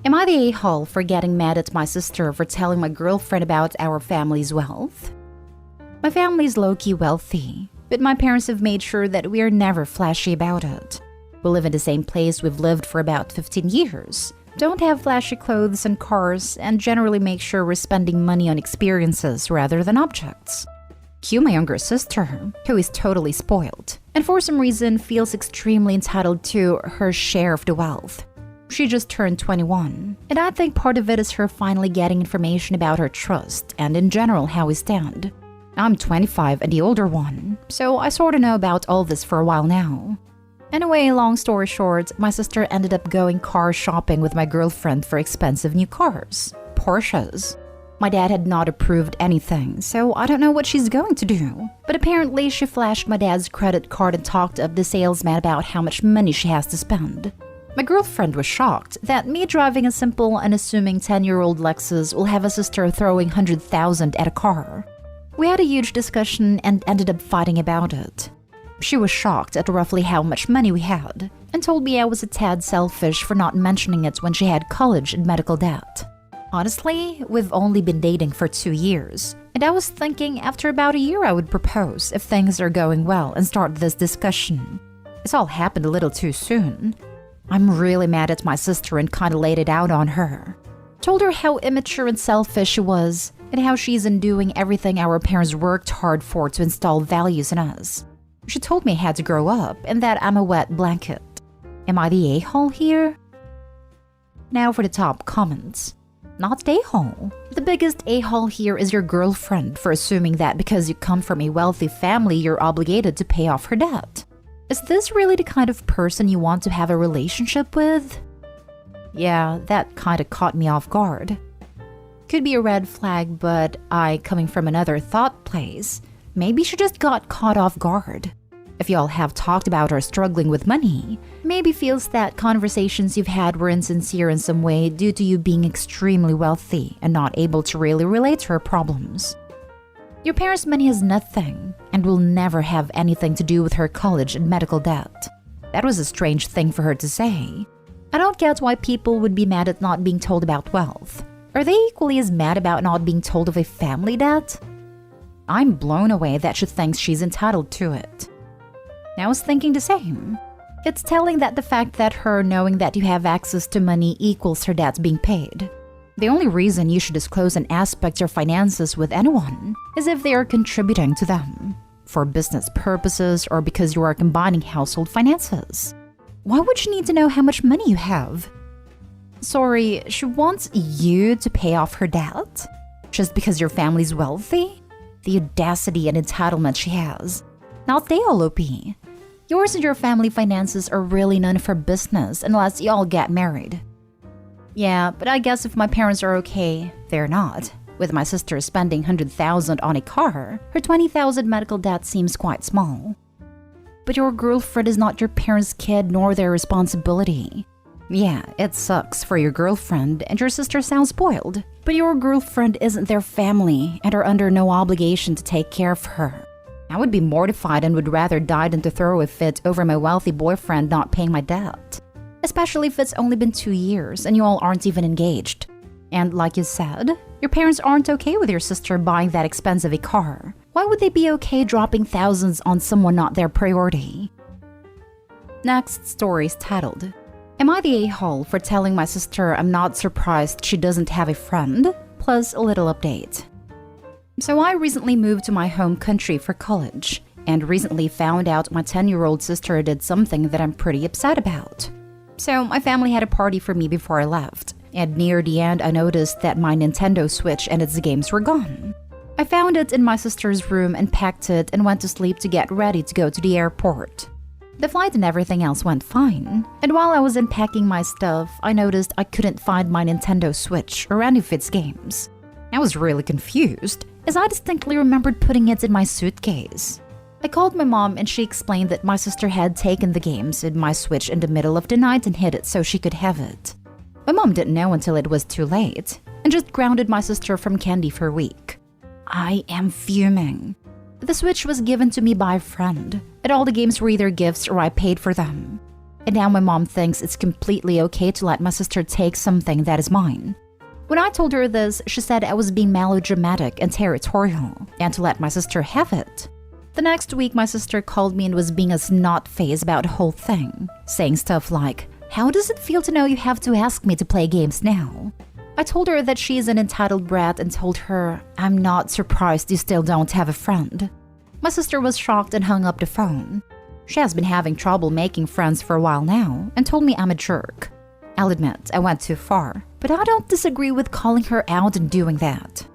Am I the a-hole for getting mad at my sister for telling my girlfriend about our family's wealth? My family's low-key wealthy, but my parents have made sure that we are never flashy about it. We live in the same place we've lived for about 15 years, don't have flashy clothes and cars, and generally make sure we're spending money on experiences rather than objects. Cue my younger sister, who is totally spoiled, and for some reason feels extremely entitled to her share of the wealth. She just turned 21, and I think part of it is her finally getting information about her trust and in general how we stand. I'm 25 and the older one, so I sorta know about all this for a while now. Anyway, long story short, my sister ended up going car shopping with my girlfriend for expensive new cars, Porsches. My dad had not approved anything, so I don't know what she's going to do. But apparently she flashed my dad's credit card and talked up the salesman about how much money she has to spend. My girlfriend was shocked that me driving a simple, unassuming 10-year-old Lexus will have a sister throwing $100,000 at a car. We had a huge discussion and ended up fighting about it. She was shocked at roughly how much money we had and told me I was a tad selfish for not mentioning it when she had college and medical debt. Honestly, we've only been dating for 2 years, and I was thinking after about a year I would propose if things are going well and start this discussion. It's all happened a little too soon. I'm really mad at my sister and kinda laid it out on her. Told her how immature and selfish she was, and how she's undoing everything our parents worked hard for to install values in us. She told me I had to grow up and that I'm a wet blanket. Am I the a-hole here? Now for the top comments. Not the a-hole. The biggest a-hole here is your girlfriend for assuming that because you come from a wealthy family you're obligated to pay off her debt. Is this really the kind of person you want to have a relationship with? Yeah, that kinda caught me off guard. Could be a red flag, but coming from another thought place, maybe she just got caught off guard. If y'all have talked about her struggling with money, maybe feels that conversations you've had were insincere in some way due to you being extremely wealthy and not able to really relate to her problems. Your parents' money has nothing and will never have anything to do with her college and medical debt. That was a strange thing for her to say. I don't get why people would be mad at not being told about wealth. Are they equally as mad about not being told of a family debt? I'm blown away that she thinks she's entitled to it. I was thinking the same. It's telling that the fact that her knowing that you have access to money equals her debts being paid. The only reason you should disclose an aspect of your finances with anyone is if they are contributing to them, for business purposes or because you are combining household finances. Why would she need to know how much money you have? Sorry, she wants you to pay off her debt? Just because your family's wealthy? The audacity and entitlement she has. Not they all OP. Yours and your family finances are really none of her business unless y'all get married. Yeah, but I guess if my parents are okay, they're not. With my sister spending $100,000 on a car, her $20,000 medical debt seems quite small. But your girlfriend is not your parents' kid nor their responsibility. Yeah, it sucks for your girlfriend and your sister sounds spoiled, but your girlfriend isn't their family and are under no obligation to take care of her. I would be mortified and would rather die than to throw a fit over my wealthy boyfriend not paying my debt. Especially if it's only been 2 years and you all aren't even engaged. And like you said, your parents aren't okay with your sister buying that expensive a car. Why would they be okay dropping thousands on someone not their priority? Next story is titled, Am I the a-hole for telling my sister I'm not surprised she doesn't have a friend? Plus a little update. So I recently moved to my home country for college, and recently found out my 10-year-old sister did something that I'm pretty upset about. So my family had a party for me before I left, and near the end I noticed that my Nintendo Switch and its games were gone. I found it in my sister's room and packed it and went to sleep to get ready to go to the airport. The flight and everything else went fine, and while I was unpacking my stuff, I noticed I couldn't find my Nintendo Switch or any of its games. I was really confused, as I distinctly remembered putting it in my suitcase. I called my mom and she explained that my sister had taken the games and my Switch in the middle of the night and hid it so she could have it. My mom didn't know until it was too late, and just grounded my sister from candy for a week. I am fuming. The Switch was given to me by a friend, and all the games were either gifts or I paid for them. And now my mom thinks it's completely okay to let my sister take something that is mine. When I told her this, she said I was being melodramatic and territorial, and to let my sister have it. The next week, my sister called me and was being a snot-face about the whole thing, saying stuff like, "How does it feel to know you have to ask me to play games now?" I told her that she is an entitled brat and told her, "I'm not surprised you still don't have a friend." My sister was shocked and hung up the phone. She has been having trouble making friends for a while now and told me I'm a jerk. I'll admit, I went too far, but I don't disagree with calling her out and doing that.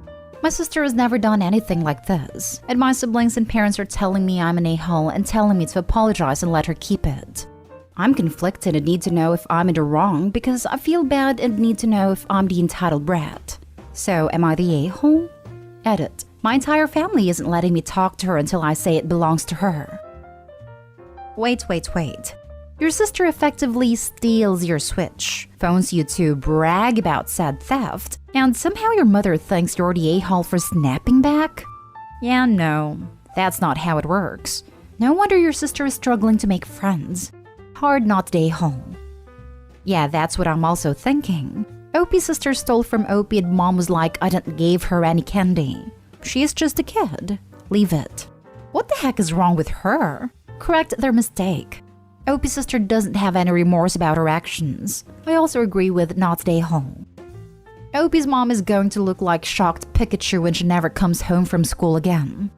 My sister has never done anything like this, and my siblings and parents are telling me I'm an a-hole and telling me to apologize and let her keep it. I'm conflicted and need to know if I'm in the wrong because I feel bad and need to know if I'm the entitled brat. So, am I the a-hole? Edit. My entire family isn't letting me talk to her until I say it belongs to her. Wait. Your sister effectively steals your Switch, phones you to brag about said theft, and somehow your mother thinks you're the a-hole for snapping back? Yeah, no, that's not how it works. No wonder your sister is struggling to make friends. Hard not the a-hole. Yeah, that's what I'm also thinking. Opie's sister stole from Opie and mom was like, I didn't give her any candy. She is just a kid. Leave it. What the heck is wrong with her? Correct their mistake. Opie's sister doesn't have any remorse about her actions. I also agree with not the a-hole. Opie's mom is going to look like shocked Pikachu when she never comes home from school again.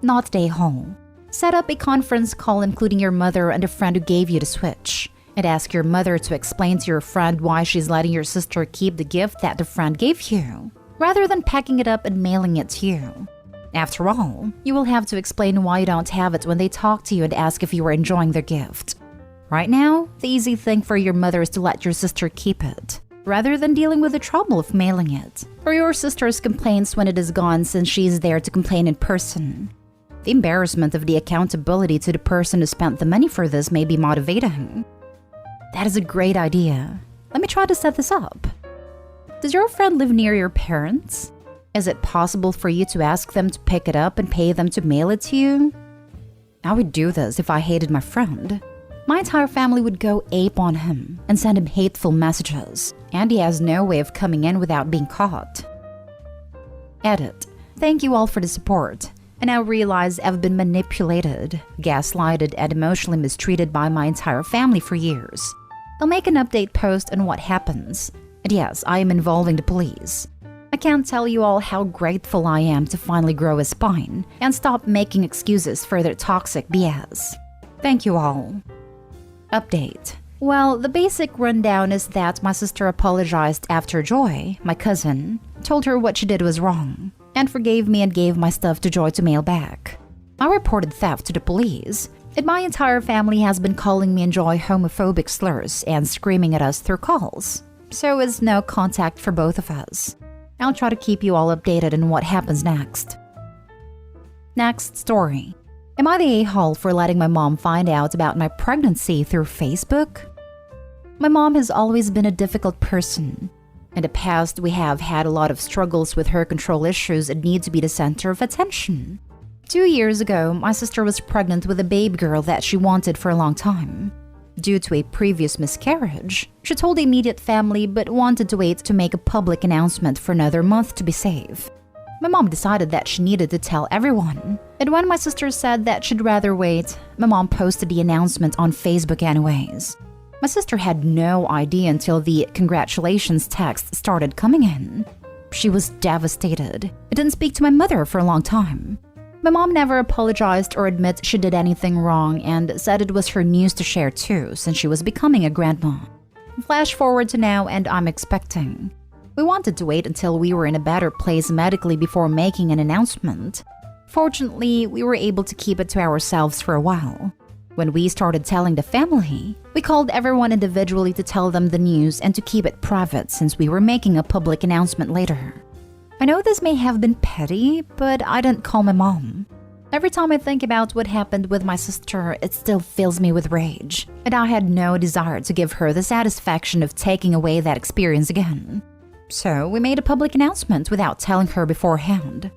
Not the a-hole. Set up a conference call including your mother and a friend who gave you the Switch, and ask your mother to explain to your friend why she's letting your sister keep the gift that the friend gave you, rather than packing it up and mailing it to you. After all, you will have to explain why you don't have it when they talk to you and ask if you are enjoying their gift. Right now, the easy thing for your mother is to let your sister keep it, rather than dealing with the trouble of mailing it, or your sister's complaints when it is gone since she is there to complain in person. The embarrassment of the accountability to the person who spent the money for this may be motivating. That is a great idea. Let me try to set this up. Does your friend live near your parents? Is it possible for you to ask them to pick it up and pay them to mail it to you? I would do this if I hated my friend. My entire family would go ape on him and send him hateful messages, and he has no way of coming in without being caught. Edit. Thank you all for the support. I now realize I've been manipulated, gaslighted, and emotionally mistreated by my entire family for years. I'll make an update post on what happens. And yes, I am involving the police. I can't tell you all how grateful I am to finally grow a spine and stop making excuses for their toxic BS. Thank you all. Update. Well, the basic rundown is that my sister apologized after Joy, my cousin, told her what she did was wrong, and forgave me and gave my stuff to Joy to mail back. I reported theft to the police, and my entire family has been calling me and Joy homophobic slurs and screaming at us through calls. So is no contact for both of us. I'll try to keep you all updated on what happens next. Next story. Am I the a-hole for letting my mom find out about my pregnancy through Facebook? My mom has always been a difficult person. In the past, we have had a lot of struggles with her control issues and need to be the center of attention. 2 years ago, my sister was pregnant with a baby girl that she wanted for a long time. Due to a previous miscarriage, she told the immediate family but wanted to wait to make a public announcement for another month to be safe. My mom decided that she needed to tell everyone, and when my sister said that she'd rather wait, my mom posted the announcement on Facebook anyways. My sister had no idea until the congratulations text started coming in. She was devastated. I didn't speak to my mother for a long time. My mom never apologized or admit she did anything wrong and said it was her news to share too, since she was becoming a grandma. Flash forward to now and I'm expecting. We wanted to wait until we were in a better place medically before making an announcement. Fortunately, we were able to keep it to ourselves for a while. When we started telling the family, we called everyone individually to tell them the news and to keep it private since we were making a public announcement later. I know this may have been petty, but I didn't call my mom. Every time I think about what happened with my sister, it still fills me with rage, and I had no desire to give her the satisfaction of taking away that experience again. So we made a public announcement without telling her beforehand.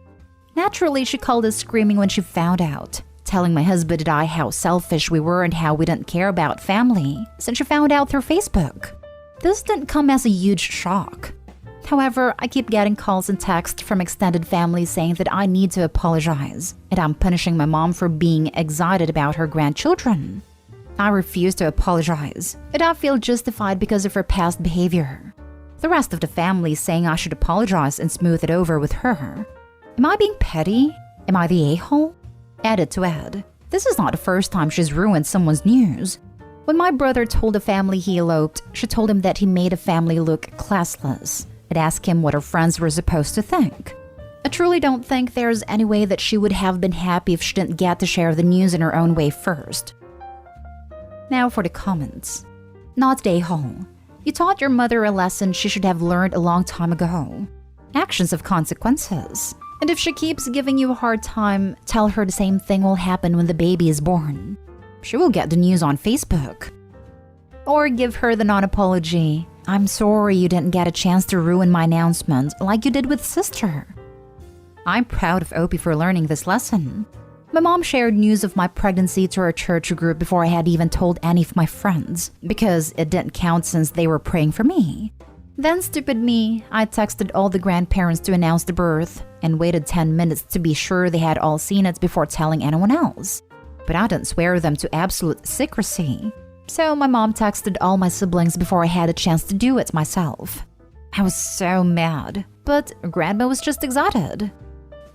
Naturally, she called us screaming when she found out, telling my husband and I how selfish we were and how we didn't care about family since she found out through Facebook. This didn't come as a huge shock. However, I keep getting calls and texts from extended family saying that I need to apologize and I'm punishing my mom for being excited about her grandchildren. I refuse to apologize, and I feel justified because of her past behavior. The rest of the family is saying I should apologize and smooth it over with her. Am I being petty? Am I the a-hole? Added to add, this is not the first time she's ruined someone's news. When my brother told the family he eloped, she told him that he made a family look classless and asked him what her friends were supposed to think. I truly don't think there's any way that she would have been happy if she didn't get to share the news in her own way first. Now for the comments. Not the a-hole. You taught your mother a lesson she should have learned a long time ago. Actions have consequences. And if she keeps giving you a hard time, tell her the same thing will happen when the baby is born. She will get the news on Facebook. Or give her the non-apology. I'm sorry you didn't get a chance to ruin my announcement like you did with sister. I'm proud of Opie for learning this lesson. My mom shared news of my pregnancy to our church group before I had even told any of my friends, because it didn't count since they were praying for me. Then, stupid me, I texted all the grandparents to announce the birth and waited 10 minutes to be sure they had all seen it before telling anyone else. But I didn't swear them to absolute secrecy. So my mom texted all my siblings before I had a chance to do it myself. I was so mad, but Grandma was just excited.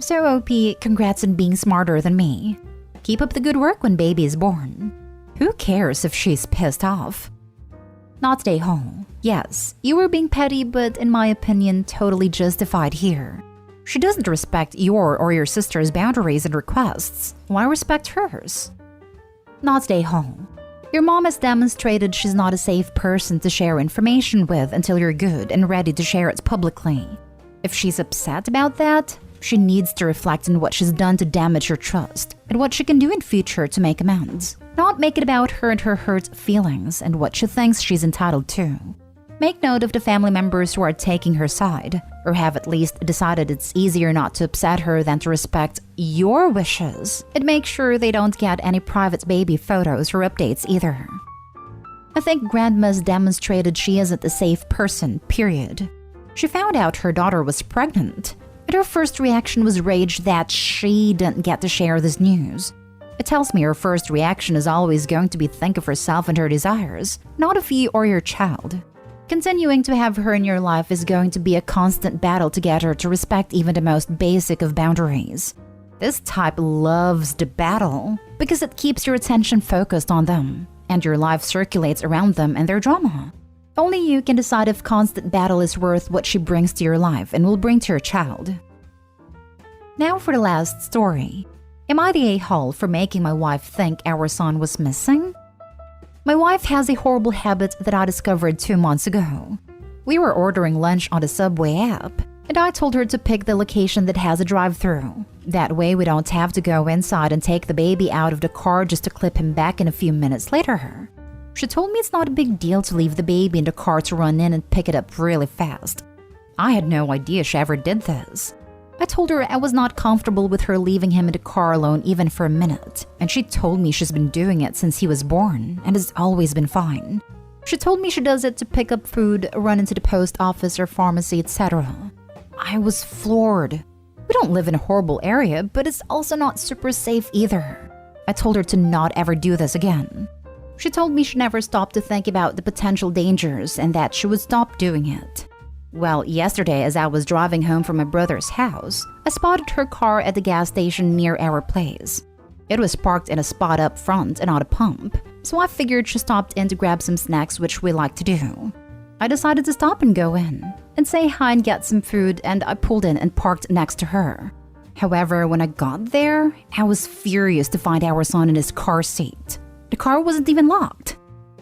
So OP, congrats on being smarter than me. Keep up the good work when baby is born. Who cares if she's pissed off? Not stay home. Yes, you were being petty, but in my opinion, totally justified here. She doesn't respect your or your sister's boundaries and requests. Why respect hers? Not stay home. Your mom has demonstrated she's not a safe person to share information with until you're good and ready to share it publicly. If she's upset about that, she needs to reflect on what she's done to damage your trust and what she can do in future to make amends. Not make it about her and her hurt feelings and what she thinks she's entitled to. Make note of the family members who are taking her side, or have at least decided it's easier not to upset her than to respect your wishes, and make sure they don't get any private baby photos or updates either. I think Grandma's demonstrated she isn't a safe person, period. She found out her daughter was pregnant, and her first reaction was rage that she didn't get to share this news. It tells me her first reaction is always going to be think of herself and her desires, not of you or your child. Continuing to have her in your life is going to be a constant battle to get her to respect even the most basic of boundaries. This type loves the battle because it keeps your attention focused on them, and your life circulates around them and their drama. Only you can decide if constant battle is worth what she brings to your life and will bring to your child. Now for the last story. Am I the a-hole for making my wife think our son was missing? My wife has a horrible habit that I discovered 2 months ago. We were ordering lunch on the Subway app, and I told her to pick the location that has a drive-thru. That way we don't have to go inside and take the baby out of the car just to clip him back in a few minutes later. She told me it's not a big deal to leave the baby in the car to run in and pick it up really fast. I had no idea she ever did this. I told her I was not comfortable with her leaving him in the car alone even for a minute, and she told me she's been doing it since he was born and has always been fine. She told me she does it to pick up food, run into the post office or pharmacy, etc. I was floored. We don't live in a horrible area, but it's also not super safe either. I told her to not ever do this again. She told me she never stopped to think about the potential dangers and that she would stop doing it. Well, yesterday as I was driving home from my brother's house, I spotted her car at the gas station near our place. It was parked in a spot up front and not a pump, so I figured she stopped in to grab some snacks, which we like to do. I decided to stop and go in and say hi and get some food, and I pulled in and parked next to her. However, when I got there, I was furious to find our son in his car seat. The car wasn't even locked.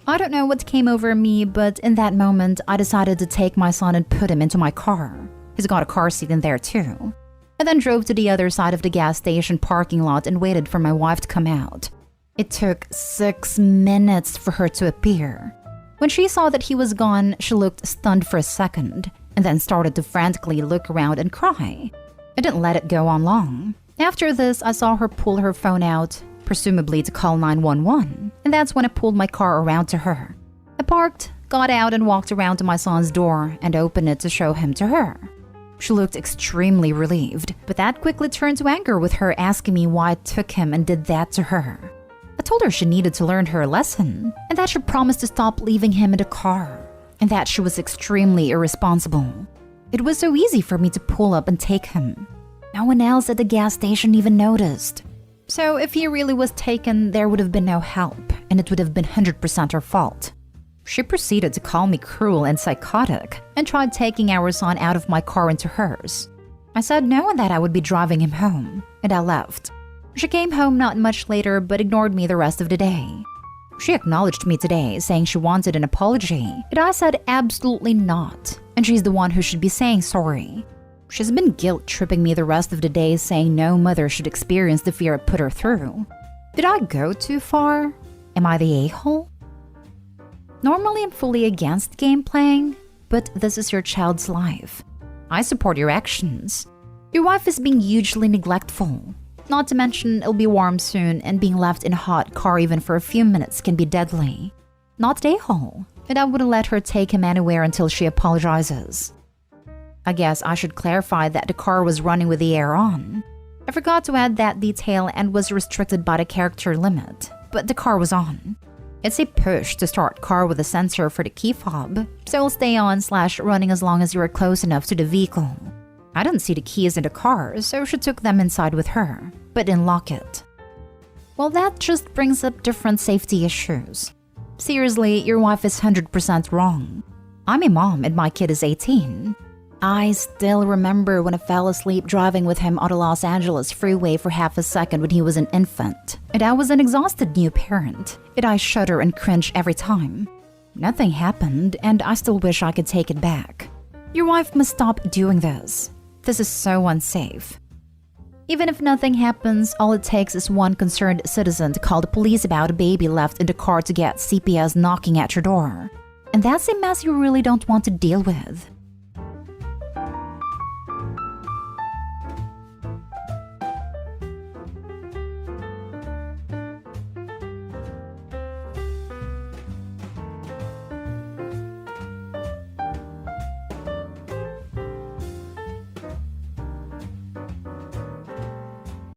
I don't know what came over me, but in that moment, I decided to take my son and put him into my car. He's got a car seat in there too. I then drove to the other side of the gas station parking lot and waited for my wife to come out. It took 6 minutes for her to appear. When she saw that he was gone, she looked stunned for a second, and then started to frantically look around and cry. I didn't let it go on long. After this, I saw her pull her phone out, presumably to call 911, and that's when I pulled my car around to her. I parked, got out and walked around to my son's door and opened it to show him to her. She looked extremely relieved, but that quickly turned to anger with her asking me why I took him and did that to her. I told her she needed to learn her lesson, and that she promised to stop leaving him in the car, and that she was extremely irresponsible. It was so easy for me to pull up and take him. No one else at the gas station even noticed. So if he really was taken, there would have been no help, and it would have been 100% her fault. She proceeded to call me cruel and psychotic and tried taking our son out of my car into hers. I said no and that I would be driving him home, and I left. She came home not much later but ignored me the rest of the day. She acknowledged me today, saying she wanted an apology, but I said absolutely not, and she's the one who should be saying sorry. She's been guilt-tripping me the rest of the day, saying no mother should experience the fear I put her through. Did I go too far? Am I the a-hole? Normally, I'm fully against game playing, but this is your child's life. I support your actions. Your wife is being hugely neglectful. Not to mention, it'll be warm soon, and being left in a hot car even for a few minutes can be deadly. Not the a-hole, and I wouldn't let her take him anywhere until she apologizes. I guess I should clarify that the car was running with the air on. I forgot to add that detail and was restricted by the character limit, but the car was on. It's a push to start car with a sensor for the key fob, so it'll stay on/running as long as you are close enough to the vehicle. I didn't see the keys in the car, so she took them inside with her, but didn't lock it. Well, that just brings up different safety issues. Seriously, your wife is 100% wrong. I'm a mom and my kid is 18. I still remember when I fell asleep driving with him on the Los Angeles freeway for half a second when he was an infant, and I was an exhausted new parent, and I shudder and cringe every time. Nothing happened, and I still wish I could take it back. Your wife must stop doing this. This is so unsafe. Even if nothing happens, all it takes is one concerned citizen to call the police about a baby left in the car to get CPS knocking at your door. And that's a mess you really don't want to deal with.